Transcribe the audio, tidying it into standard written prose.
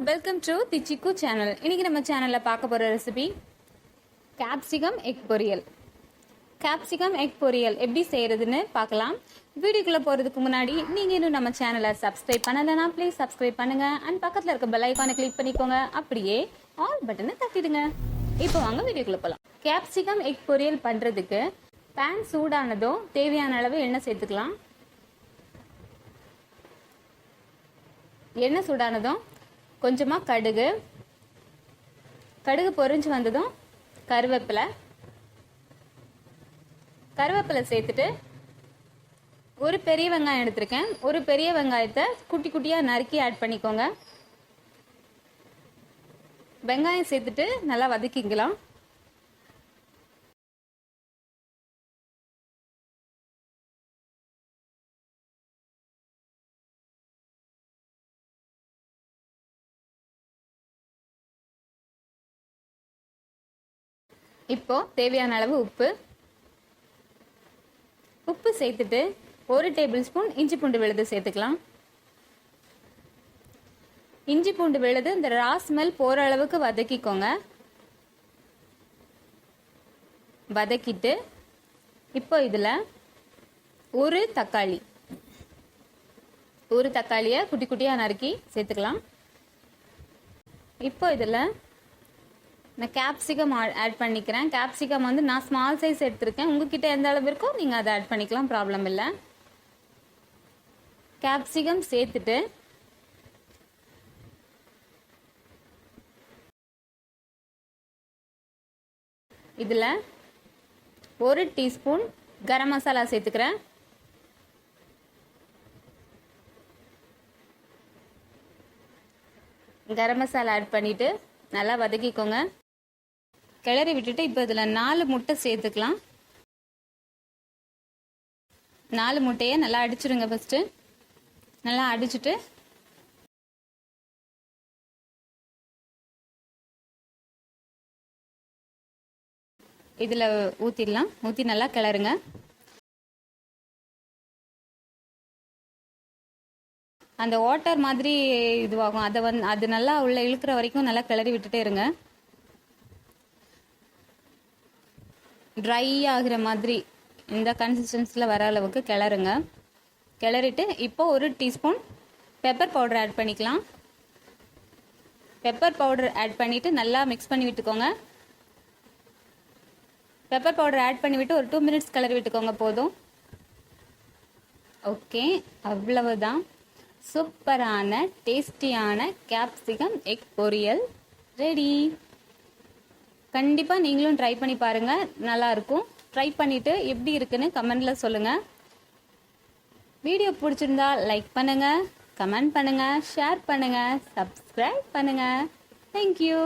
Welcome to the சிக்கு channel. இன்னைக்கு நம்ம சேனலில் பார்க்க போகிற ரெசிபி கேப்சிகம் எக் பொரியல். கேப்சிகம் எக் பொரியல் எப்படி செய்கிறதுன்னு பார்க்கலாம். வீடியோக்குள்ளே போகிறதுக்கு முன்னாடி நீங்கள் இன்னும் நம்ம சேனலை சப்ஸ்கிரைப் பண்ணலைன்னா ப்ளீஸ் சப்ஸ்கிரைப் பண்ணுங்கள். அண்ட் பக்கத்தில் இருக்க பெல் ஐக்கானை கிளிக் பண்ணிக்கோங்க. அப்படியே ஆல் பட்டனை தட்டிடுங்க. இப்போ வாங்க வீடியோக்குள்ளே போகலாம். கேப்சிகம் எக் பொரியல் பண்ணுறதுக்கு பேன் சூடானதும் தேவையான அளவு எண்ணெய் சேர்த்துக்கலாம். எண்ணெய் சூடானதும் கொஞ்சமாக கடுகு பொரிஞ்சு வந்ததும் கருவேப்பிலை சேர்த்துட்டு ஒரு பெரிய வெங்காயம் எடுத்திருக்கேன். ஒரு பெரிய வெங்காயத்தை குட்டி குட்டியாக நறுக்கி ஆட் பண்ணிக்கோங்க. வெங்காயம் சேர்த்துட்டு நல்லா வதக்கிக்கலாம். இப்போ தேவையான அளவு உப்பு சேர்த்துட்டு 1 டேபிள் ஸ்பூன் இஞ்சி பூண்டு விழுது சேர்த்துக்கலாம். இஞ்சி பூண்டு விழுது இந்த ரா ஸ்மெல் போற அளவுக்கு வதக்கிக்கோங்க. வதக்கிட்டு இப்போ இதுல ஒரு தக்காளியை குட்டி குட்டியா நறுக்கி சேர்த்துக்கலாம். இப்போ இதுல நான் கேப்சிகம் ஆட் பண்ணிக்கிறேன். கேப்சிகம் வந்து நான் ஸ்மால் சைஸ் எடுத்திருக்கேன். உங்ககிட்ட எந்த அளவு இருக்கோ நீங்கள் அதை ஆட் பண்ணிக்கலாம், ப்ராப்ளம் இல்லை. கேப்சிகம் சேர்த்துட்டு இதில் 1 டீஸ்பூன் கரம் மசாலா சேர்த்துக்கிறேன். கரம் மசாலா ஆட் பண்ணிவிட்டு நல்லா வதக்கிக்கோங்க. கிளறி விட்டுட்டு இப்போ இதில் 4 முட்டை சேர்த்துக்கலாம். 4 முட்டையை நல்லா அடிச்சிடுங்க. ஃபஸ்ட்டு நல்லா அடிச்சுட்டு இதில் ஊற்றிடலாம். ஊற்றி நல்லா கிளறுங்க. அந்த வாட்டர் மாதிரி இதுவாகும். அது நல்லா உள்ள இழுக்கிற வரைக்கும் நல்லா கிளறி விட்டுட்டே இருங்க. ட்ரை ஆகிற மாதிரி இந்த கன்சிஸ்டன்சியில் வர அளவுக்கு கிளறுங்க. கிளறிட்டு இப்போ 1 டீஸ்பூன் பெப்பர் பவுடர் ஆட் பண்ணிக்கலாம். பெப்பர் பவுடர் ஆட் பண்ணிவிட்டு நல்லா மிக்ஸ் பண்ணி விட்டுக்கோங்க. பெப்பர் பவுடர் ஆட் பண்ணிவிட்டு ஒரு 2 மினிட்ஸ் கிளறி விட்டுக்கோங்க, போதும். ஓகே, அவ்வளவுதான். சூப்பரான டேஸ்டியான கேப்சிகம் எக் பொரியல் ரெடி. கண்டிப்பாக நீங்களும் ட்ரை பண்ணி பாருங்கள், நல்லாயிருக்கும். ட்ரை பண்ணிவிட்டு எப்படி இருக்குன்னு கமெண்டில் சொல்லுங்கள். வீடியோ பிடிச்சிருந்தா லைக் பண்ணுங்கள், கமெண்ட் பண்ணுங்கள், ஷேர் பண்ணுங்கள், சப்ஸ்கிரைப் பண்ணுங்கள். தேங்க்யூ.